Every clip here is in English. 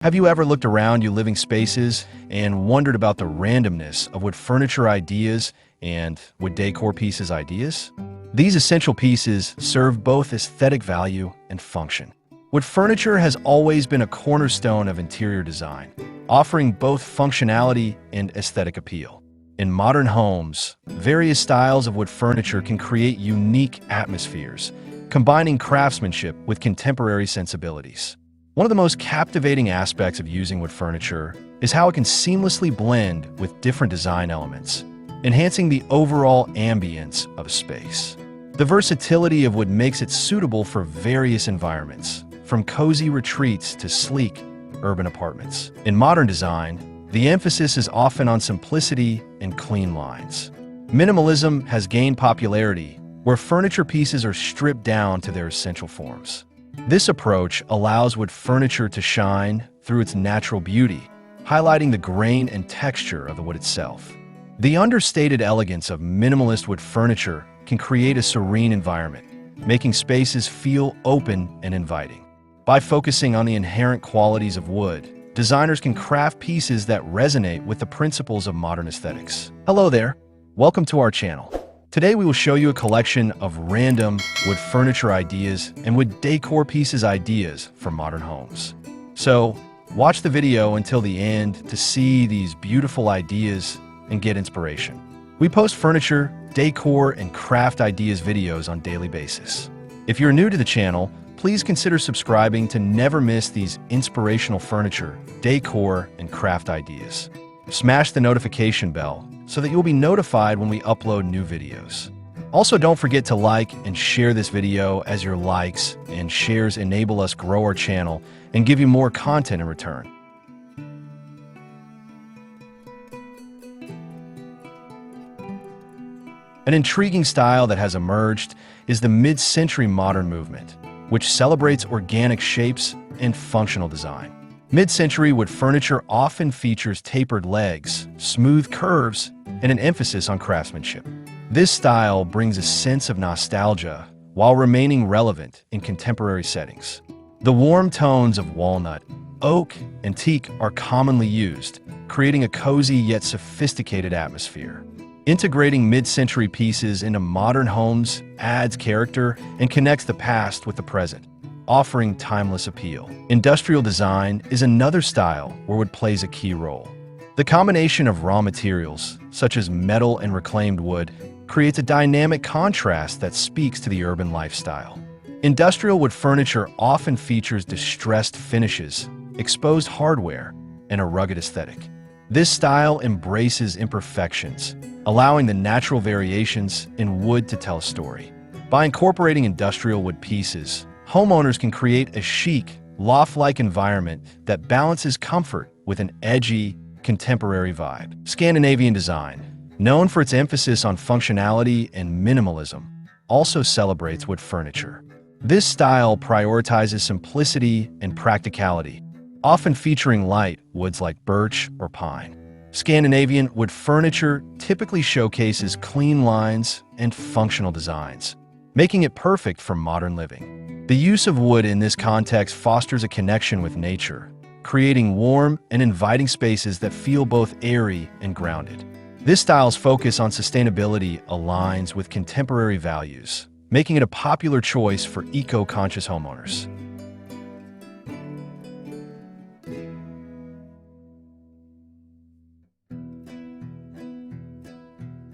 Have you ever looked around your living spaces and wondered about the randomness of wood furniture ideas and wood decor pieces ideas? These essential pieces serve both aesthetic value and function. Wood furniture has always been a cornerstone of interior design, offering both functionality and aesthetic appeal. In modern homes, various styles of wood furniture can create unique atmospheres, combining craftsmanship with contemporary sensibilities. One of the most captivating aspects of using wood furniture is how it can seamlessly blend with different design elements, enhancing the overall ambience of a space. The versatility of wood makes it suitable for various environments, from cozy retreats to sleek urban apartments. In modern design, the emphasis is often on simplicity and clean lines. Minimalism has gained popularity, where furniture pieces are stripped down to their essential forms. This approach allows wood furniture to shine through its natural beauty, highlighting the grain and texture of the wood itself. The understated elegance of minimalist wood furniture can create a serene environment, making spaces feel open and inviting. By focusing on the inherent qualities of wood, designers can craft pieces that resonate with the principles of modern aesthetics. Hello there, welcome to our channel. Today we will show you a collection of random wood furniture ideas and wood decor pieces ideas for modern homes. So, watch the video until the end to see these beautiful ideas and get inspiration. We post furniture, decor, and craft ideas videos on a daily basis. If you're new to the channel, please consider subscribing to never miss these inspirational furniture, decor, and craft ideas. Smash the notification bell so that you'll be notified when we upload new videos. Also, don't forget to like and share this video, as your likes and shares enable us grow our channel and give you more content in return. An intriguing style that has emerged is the mid-century modern movement, which celebrates organic shapes and functional design. Mid-century wood furniture often features tapered legs, smooth curves, and an emphasis on craftsmanship. This style brings a sense of nostalgia while remaining relevant in contemporary settings. The warm tones of walnut, oak, and teak are commonly used, creating a cozy yet sophisticated atmosphere. Integrating mid-century pieces into modern homes adds character and connects the past with the present, offering timeless appeal. Industrial design is another style where wood plays a key role. The combination of raw materials, such as metal and reclaimed wood, creates a dynamic contrast that speaks to the urban lifestyle. Industrial wood furniture often features distressed finishes, exposed hardware, and a rugged aesthetic. This style embraces imperfections, allowing the natural variations in wood to tell a story. By incorporating industrial wood pieces, homeowners can create a chic, loft-like environment that balances comfort with an edgy, contemporary vibe. Scandinavian design, known for its emphasis on functionality and minimalism, also celebrates wood furniture. This style prioritizes simplicity and practicality, often featuring light woods like birch or pine. Scandinavian wood furniture typically showcases clean lines and functional designs, making it perfect for modern living. The use of wood in this context fosters a connection with nature, creating warm and inviting spaces that feel both airy and grounded. This style's focus on sustainability aligns with contemporary values, making it a popular choice for eco-conscious homeowners.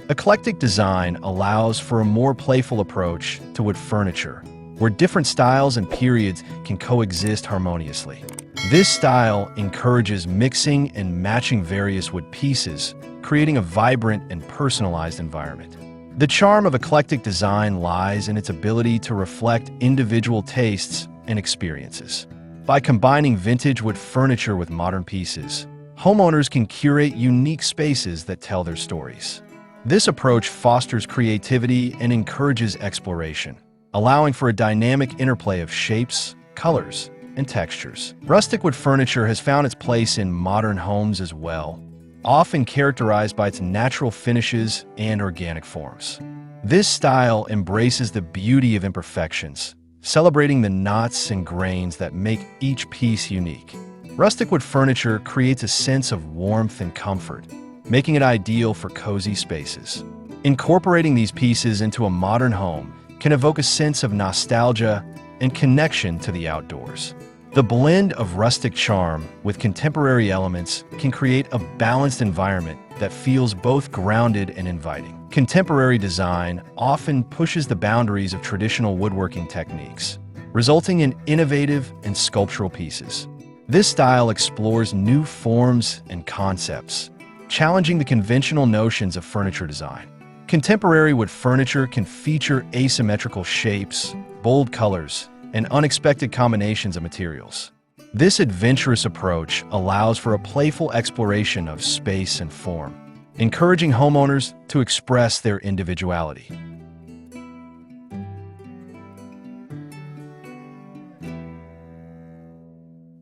Eclectic design allows for a more playful approach to wood furniture, where different styles and periods can coexist harmoniously. This style encourages mixing and matching various wood pieces, creating a vibrant and personalized environment. The charm of eclectic design lies in its ability to reflect individual tastes and experiences. By combining vintage wood furniture with modern pieces, homeowners can curate unique spaces that tell their stories. This approach fosters creativity and encourages exploration, allowing for a dynamic interplay of shapes, colors, and textures. Rustic wood furniture has found its place in modern homes as well, often characterized by its natural finishes and organic forms. This style embraces the beauty of imperfections, celebrating the knots and grains that make each piece unique. Rustic wood furniture creates a sense of warmth and comfort, making it ideal for cozy spaces. Incorporating these pieces into a modern home can evoke a sense of nostalgia and connection to the outdoors. The blend of rustic charm with contemporary elements can create a balanced environment that feels both grounded and inviting. Contemporary design often pushes the boundaries of traditional woodworking techniques, resulting in innovative and sculptural pieces. This style explores new forms and concepts, challenging the conventional notions of furniture design. Contemporary wood furniture can feature asymmetrical shapes, bold colors, and unexpected combinations of materials. This adventurous approach allows for a playful exploration of space and form, encouraging homeowners to express their individuality.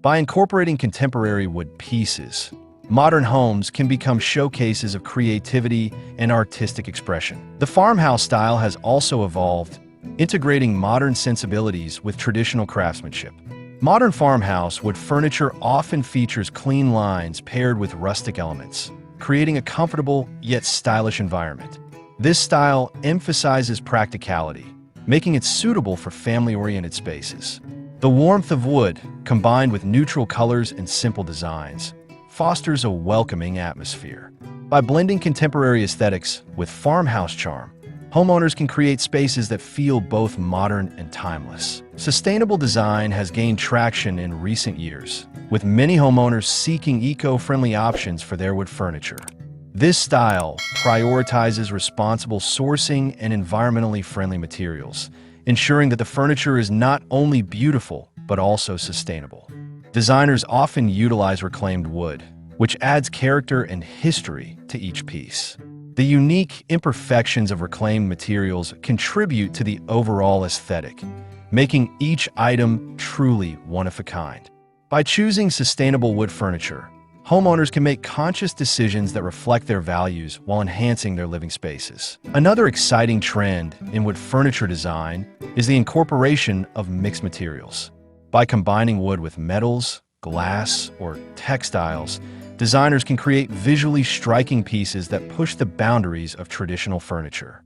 By incorporating contemporary wood pieces, modern homes can become showcases of creativity and artistic expression. The farmhouse style has also evolved, integrating modern sensibilities with traditional craftsmanship. Modern farmhouse wood furniture often features clean lines paired with rustic elements, creating a comfortable yet stylish environment. This style emphasizes practicality, making it suitable for family-oriented spaces. The warmth of wood, combined with neutral colors and simple designs, fosters a welcoming atmosphere. By blending contemporary aesthetics with farmhouse charm, homeowners can create spaces that feel both modern and timeless. Sustainable design has gained traction in recent years, with many homeowners seeking eco-friendly options for their wood furniture. This style prioritizes responsible sourcing and environmentally friendly materials, ensuring that the furniture is not only beautiful, but also sustainable. Designers often utilize reclaimed wood, which adds character and history to each piece. The unique imperfections of reclaimed materials contribute to the overall aesthetic, making each item truly one of a kind. By choosing sustainable wood furniture, homeowners can make conscious decisions that reflect their values while enhancing their living spaces. Another exciting trend in wood furniture design is the incorporation of mixed materials. By combining wood with metals, glass, or textiles, designers can create visually striking pieces that push the boundaries of traditional furniture.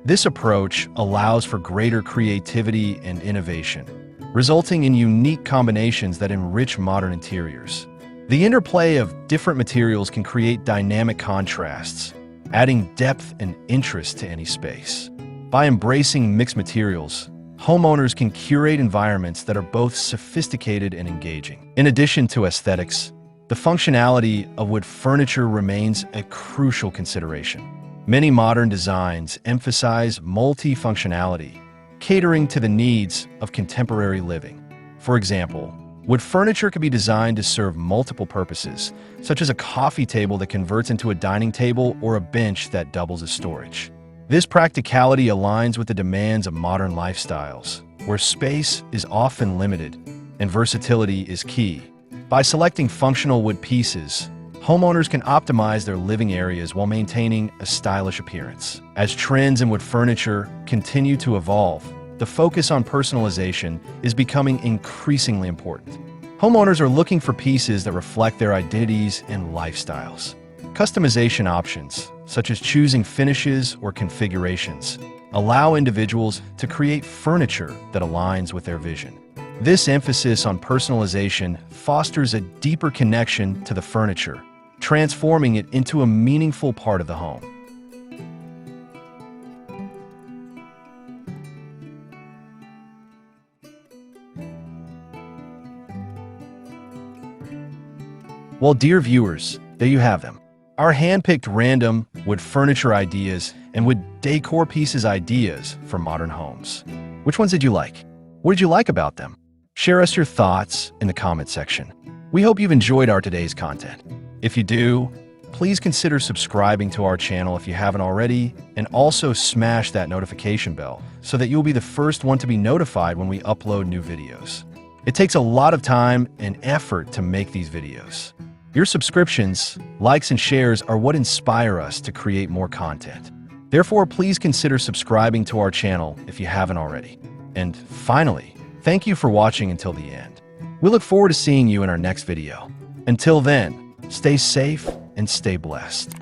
This approach allows for greater creativity and innovation, resulting in unique combinations that enrich modern interiors. The interplay of different materials can create dynamic contrasts, adding depth and interest to any space. By embracing mixed materials, homeowners can curate environments that are both sophisticated and engaging. In addition to aesthetics, the functionality of wood furniture remains a crucial consideration. Many modern designs emphasize multifunctionality, catering to the needs of contemporary living. For example, wood furniture can be designed to serve multiple purposes, such as a coffee table that converts into a dining table or a bench that doubles as storage. This practicality aligns with the demands of modern lifestyles, where space is often limited and versatility is key. By selecting functional wood pieces, homeowners can optimize their living areas while maintaining a stylish appearance. As trends in wood furniture continue to evolve, the focus on personalization is becoming increasingly important. Homeowners are looking for pieces that reflect their identities and lifestyles. Customization options, such as choosing finishes or configurations, allow individuals to create furniture that aligns with their vision. This emphasis on personalization fosters a deeper connection to the furniture, transforming it into a meaningful part of the home. Well, dear viewers, there you have them. Our hand-picked random wood furniture ideas and wood decor pieces ideas for modern homes. Which ones did you like? What did you like about them? Share us your thoughts in the comment section. We hope you've enjoyed our today's content. If you do, please consider subscribing to our channel if you haven't already, and also smash that notification bell so that you'll be the first one to be notified when we upload new videos. It takes a lot of time and effort to make these videos. Your subscriptions, likes, and shares are what inspire us to create more content. Therefore, please consider subscribing to our channel if you haven't already. And finally, thank you for watching until the end. We look forward to seeing you in our next video. Until then, stay safe and stay blessed.